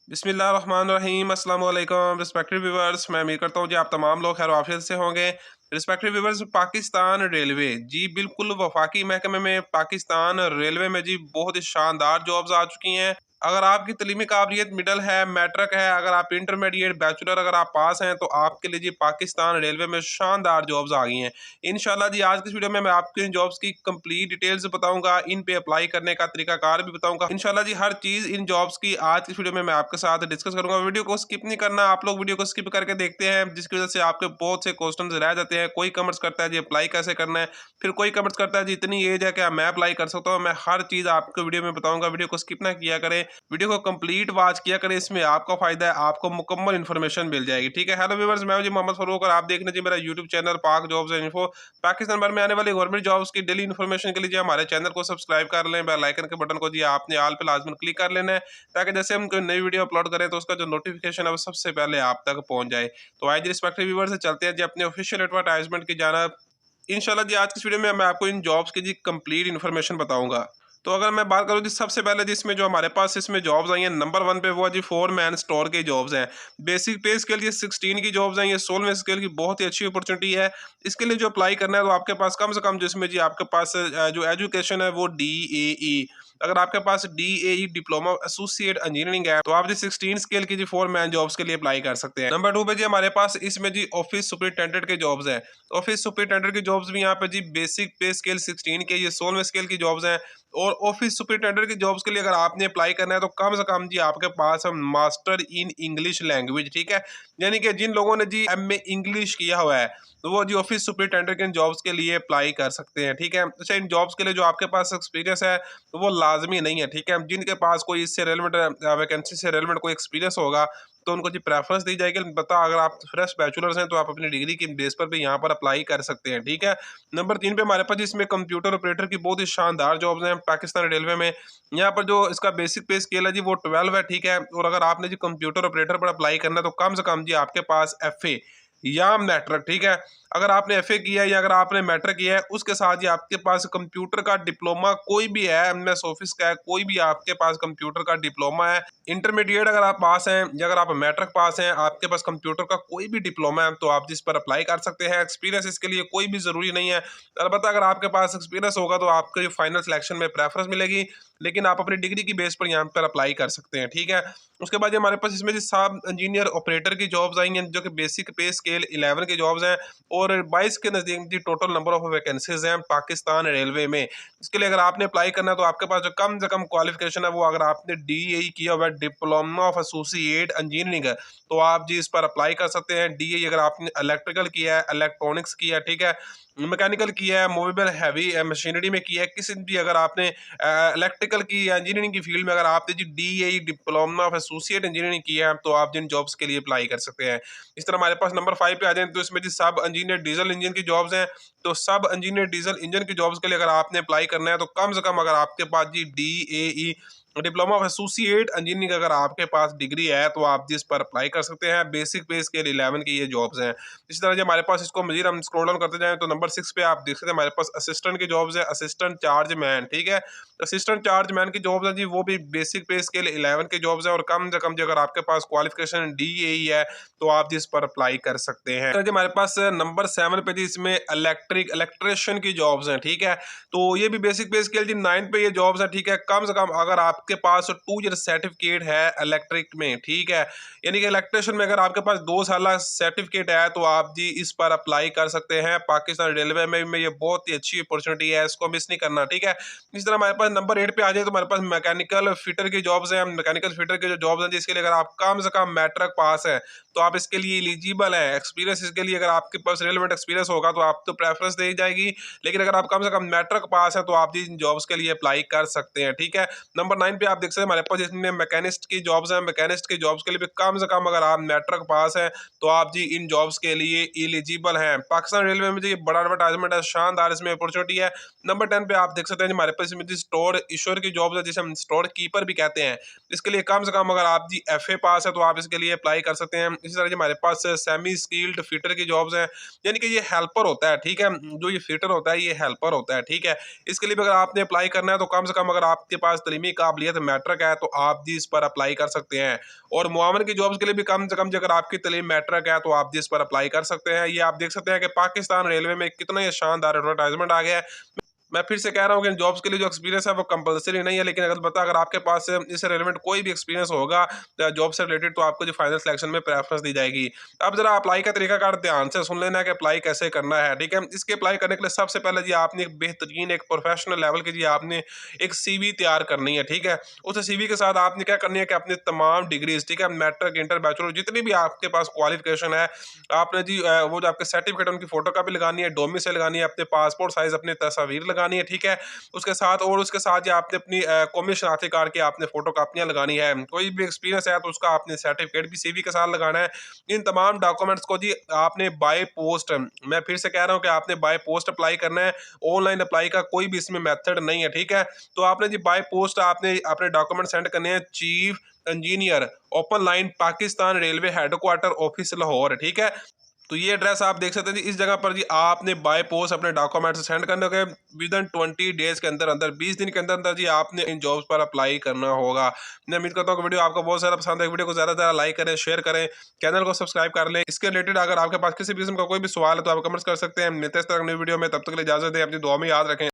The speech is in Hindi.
बिस्मिल्लाहिर्रहमानिर्रहीम अस्सलाम वालेकुम रिस्पेक्टेड व्यूवर्स। मैं उम्मीद करता हूँ जी आप तमाम लोग खैर आफियत से होंगे। रिस्पेक्टेड व्यूवर्स, पाकिस्तान रेलवे जी बिल्कुल वफाकी महकमे में पाकिस्तान रेलवे में जी बहुत ही शानदार जॉब्स आ चुकी हैं। अगर आपकी तलीमी काबिलियत मिडल है, मैट्रिक है, अगर आप इंटरमीडिएट बैचलर अगर आप पास हैं तो आपके लिए जी पाकिस्तान रेलवे में शानदार जॉब्स आ गई हैं। इंशाल्लाह जी आज की इस वीडियो में मैं आपको इन जॉब्स की कंप्लीट डिटेल्स बताऊंगा, इन पे अप्लाई करने का तरीकाकार भी बताऊंगा। इंशाल्लाह जी हर चीज इन जॉब्स की आज की इस वीडियो में मैं आपके साथ डिस्कस करूंगा। वीडियो को स्किप नहीं करना, आप लोग वीडियो को स्किप करके देखते हैं जिसकी वजह से आपके बहुत से क्वेश्चन रह जाते हैं। कोई कमेंट्स करता है जी अप्लाई कैसे करना है, फिर कोई कमेंट्स करता है जी इतनी एज है क्या मैं अप्लाई कर सकता हूँ। मैं हर चीज आपको वीडियो में बताऊंगा, वीडियो को स्किप ना किया करें, वीडियो को कंप्लीट वॉच किया करें, इसमें आपका फायदा है, आपको मुकम्मल इन्फॉर्मेशन मिल जाएगी। ठीक है, हेलो व्यूअर्स, मैं हूं जी मोहम्मद फारूक और आप देख रहे हैं जी मेरा यूट्यूब चैनल पाक जॉब्स एंड इन्फो। पाकिस्तान भर में आने वाली गवर्नमेंट जॉब्स की डेली इन्फॉर्मेशन के लिए जी हमारे चैनल को सब्सक्राइब कर लें, बेल आइकन के बटन को जी आपने ऑल पे लाजमन क्लिक कर लेना है ताकि जैसे हम कोई नई वीडियो अपलोड करें तो उसका जो नोटिफिकेशन है वो सबसे पहले आप तक पहुंच जाए। तो आज रिस्पेक्टिव व्यूअर्स से चलते हैं जी अपने ऑफिशियल एडवर्टाइजमेंट की जानब। इंशाल्लाह जी आज की इस वीडियो में मैं आपको इन जॉब्स की जी कंप्लीट इन्फॉर्मेशन बताऊंगा। तो अगर मैं बात करूँ जी सबसे पहले जिसमें जो हमारे पास इसमें जॉब्स आई हैं, नंबर 1 पे वो है जी 4 मैन स्टोर की जॉब्स हैं। बेसिक पे स्केल ये 16 की जॉब्स हैं, ये 16वें स्केल की बहुत ही अच्छी अपॉर्चुनिटी है। इसके लिए जो अप्लाई करना है तो आपके पास कम से कम जिसमें जी आपके पास जो एजुकेशन है वो DAE, अगर आपके पास DAE डिप्लोमा एसोसिएट इंजीनियरिंग है तो आप जी 16 स्केल की जी 4 मैन जॉब्स के लिए अप्लाई कर सकते हैं। नंबर 2 पे जी हमारे पास इसमें जी ऑफिस सुपरिटेंडेंट के जॉब्स हैं। ऑफिस सुपरिटेंडेंट की जॉब्स भी यहाँ पे जी बेसिक पे स्केल 16 के, ये 16वें स्केल की जॉब्स हैं। और ऑफिस सुपरिटेंडेंट की जॉब्स के लिए अगर आपने अप्लाई करना है तो कम से कम जी आपके पास मास्टर इन इंग्लिश लैंग्वेज, ठीक है, यानी कि जिन लोगों ने जी MA इंग्लिश किया हुआ है तो वो जी ऑफिस सुपरिटेंडेंट के जॉब्स के लिए अप्लाई कर सकते हैं। ठीक है, अच्छा इन जॉब्स के लिए जो आपके पास एक्सपीरियंस है तो वो लाजमी नहीं है। ठीक है, जिनके पास कोई इससे रेलिवेंट वैकेंसी से रेलिवेंट कोई एक्सपीरियंस होगा तो उनको जी प्रेफरेंस दी जाएगी। बता अगर आप फ्रेश बैचलर्स हैं तो आप अपनी डिग्री की बेस पर भी यहाँ पर अप्लाई कर सकते हैं। ठीक है, नंबर 3 पे हमारे पास इसमें कंप्यूटर ऑपरेटर की बहुत ही शानदार जॉब्स हैं पाकिस्तान रेलवे में। यहाँ पर जो इसका बेसिक पे स्केल है जी वो 12 है। ठीक है, और अगर आपने जी कंप्यूटर ऑपरेटर पर अप्लाई करना है तो कम से कम जी आपके पास FA या मैट्रिक, ठीक है, अगर आपने FA किया है या अगर आपने मैट्रिक किया है उसके साथ ही आपके पास कंप्यूटर का डिप्लोमा कोई भी है, MS ऑफिस का है, कोई भी आपके पास कंप्यूटर का डिप्लोमा है, इंटरमीडिएट अगर आप पास हैं या अगर आप मैट्रिक पास हैं, आपके पास कंप्यूटर का कोई भी डिप्लोमा है तो आप जिस पर अप्लाई कर सकते हैं। एक्सपीरियंस इसके लिए कोई भी ज़रूरी नहीं है, अलबत्ता अगर आपके पास एक्सपीरियंस होगा तो आपके जो फाइनल सिलेक्शन में प्रेफरेंस मिलेगी, लेकिन आप अपनी डिग्री की बेस पर यहाँ पर अप्लाई कर सकते हैं। ठीक है, उसके बाद हमारे पास इसमें जो सब इंजीनियर ऑपरेटर की जॉब्स आई हैं जो कि बेसिक पे स्केल 11 की जॉब्स हैं और 22 के नज़दीक जी टोटल नंबर ऑफ वैकेंसीज हैं पाकिस्तान रेलवे में। इसके लिए अगर आपने अप्लाई करना है तो आपके पास जो कम से कम क्वालिफिकेशन है वो अगर आपने DAE किया हुआ है, डिप्लोमा ऑफ एसोसिएट इंजीनियरिंग है, तो आप जी इस पर अप्लाई कर सकते हैं। DAE अगर आपने इलेक्ट्रिकल किया है, इलेक्ट्रॉनिक्स किया है, ठीक है, मैकेनिकल किया है, मूवेबल हैवी मशीनरी में किया है, किसी भी अगर आपने इलेक्ट्रिकल की या इंजीनियरिंग की फील्ड में अगर आपने जी DAE diploma of associate engineering किया है तो आप जिन जॉब्स के लिए अप्लाई कर सकते हैं। इस तरह हमारे पास नंबर 5 पे आ जाए तो इसमें जी सब इंजीनियर डीजल इंजन की जॉब्स हैं। तो सब इंजीनियर डीजल इंजन की जॉब्स के लिए अगर आपने अप्लाई करना है तो कम से कम अगर आपके पास जी DAE diploma of associate engineering अगर आपके पास डिग्री है तो आप जिस पर अप्लाई कर सकते हैं। बेसिक पे स्केल 11 की ये जॉब्स हैं। इसी तरह जो हमारे पास इसको मजीद हम स्क्रॉल डाउन करते जाएं तो नंबर 6 पे आप देख सकते हैं हमारे पास असिस्टेंट की जॉब्स है, असिस्टेंट चार्ज मैन। ठीक है, असिस्टेंट चार्ज मैन की जॉब्स है जी वो भी बेसिक पे स्केल 11 की जॉब्स है और कम से कम जी अगर आपके पास क्वालिफिकेशन DAE है तो आप जिस पर अप्लाई कर सकते हैं। तो जी हमारे पास नंबर 7 पे जी इसमें इलेक्ट्रिशियन की जॉब्स हैं। ठीक है, तो ये भी बेसिक पे स्केल जी 9 पे ये जॉब्स है। ठीक है, कम से कम अगर आपके पास 2 ईयर सर्टिफिकेट है इलेक्ट्रिक में, ठीक है, यानी कि इलेक्ट्रिशियन में अगर आपके पास 2 साल सर्टिफिकेट है तो आप जी इस पर अप्लाई कर सकते हैं। पाकिस्तान रेलवे में ये बहुत ही अच्छी अपॉर्चुनिटी है, इसको मिस नहीं करना। ठीक है, इस तरह हमारे पास नंबर 8 पे आ जाए तो हमारे पास मैकेनिकल फिटर की जॉब्स हैं। मैकेनिकल फिटर की जो जॉब्स हैं जिसके लिए अगर आप कम से कम मैट्रिक पास है तो आप इसके लिए एलिजिबल है। एक्सपीरियंस इसके लिए अगर आपके पास रेलेवेंट एक्सपीरियंस होगा तो आप तो प्रेफरेंस दी जाएगी, लेकिन अगर आप कम से कम मैट्रिक पास है तो आप जी इन जॉब्स के लिए अप्लाई कर सकते हैं। ठीक है, नंबर 9 पे आप देख सकते हैं हमारे पास इसमें मैकेनिस्ट की जॉब्स हैं। मैकेनिस्ट की जॉब्स के लिए भी कम से कम अगर आप मैट्रिक पास हैं तो आप जी इन जॉब्स के लिए एलिजिबल हैं। पाकिस्तान रेलवे में जी बड़ा एडवर्टाइजमेंट है, शानदार इसमें अपॉर्चुनिटी है। नंबर 10 पे आप देख सकते हैं हमारे पास इसमें जी स्टोर ईश्वर की जॉब्स है जिसे हम स्टोर कीपर भी कहते हैं। इसके लिए कम से कम अगर आप जी FA पास है तो आप इसके लिए अप्लाई कर सकते हैं। इसी तरह जी हमारे पास सेमी स्किल्ड फिटर की जॉब्स हैं, यानी कि ये हेल्पर होता है। ठीक है, जो ये फिटर होता है ये हेल्पर होता है। ठीक है, इसके लिए भी अगर आपने अप्लाई करना है तो कम से कम अगर आपके पास तलीमी काबिलियत काबिलियत मैट्रिक है तो आप जी इस पर अप्लाई कर सकते हैं। और मुआवन की जॉब्स के लिए भी कम से कम अगर आपकी तालीम मैट्रिक है तो आप जी इस पर अप्लाई कर सकते हैं। ये आप देख सकते हैं कि पाकिस्तान रेलवे में कितना ये शानदार एडवर्टाइजमेंट आ गया है। मैं फिर से कह रहा हूँ कि जॉब्स के लिए जो एक्सपीरियंस है वो कंपलसरी नहीं है, लेकिन अगर आपके पास इससे रिलेवेंट कोई भी एक्सपीरियंस होगा जॉब से रिलेटेड तो आपको जो फाइनल सिलेक्शन में प्रेफरेंस दी जाएगी। अब जरा अप्लाई का तरीकाकार ध्यान से सुन लेना है कि अप्लाई कैसे करना है, ठीक है। इसके अप्लाई करने के लिए सबसे पहले जी आपने एक बेहतरीन एक प्रोफेशनल लेवल की जी आपने एक CV तैयार करनी है, ठीक है। उस CV के साथ आपने क्या करनी है कि अपने तमाम डिग्रीज, ठीक है, मैट्रिक, इंटर, बैचलर, जितनी भी आपके पास क्वालिफिकेशन है, आपने जी वो जो आपके सर्टिफिकेट उनकी फोटो कॉपी लगानी है, डोमिसाइल लगानी है, अपने पासपोर्ट साइज अपनी तस्वीर लगानी है, ठीक है। उसके साथ जी आपने अपनी कौमी शनाख्ती कार्ड की आपने फोटो कापियां लगानी है। कोई भी एक्सपीरियंस है तो उसका आपने सर्टिफिकेट भी CV के साथ लगाना है। इन तमाम डॉक्यूमेंट्स को जी आपने बाय पोस्ट, मैं फिर से कह रहा हूँ कि आपने बाय पोस्ट अप्लाई करना है। ऑनलाइन अप्लाई का कोई भी इसमें मेथड नहीं है, ठीक है। तो आपने जी बाय पोस्ट आपने अपने डॉक्यूमेंट सेंड करने हैं chief engineer, open line, Pakistan railway headquarter office Lahore, ठीक है। तो ये एड्रेस आप देख सकते हैं जी, इस जगह पर जी आपने बाय पोस्ट अपने डॉक्यूमेंट्स सेंड करने के विद इन 20 डेज के अंदर अंदर, 20 दिन के अंदर अंदर जी आपने इन जॉब्स पर अप्लाई करना होगा। मैं उम्मीद करता हूँ कि वीडियो आपको बहुत सारा पसंद है। वीडियो को ज़्यादा से ज़्यादा लाइक करें, शेयर करें, चैनल को सब्सक्राइब कर लें। इसके रिलेटेड अगर आपके पास किसी भी किस्म का कोई भी सवाल है तो आप कमेंट्स कर सकते हैं। मिलते हैं इस तरह की नई वीडियो में, तब तक के लिए इजाजत दें, अपनी दुआ में याद रखें।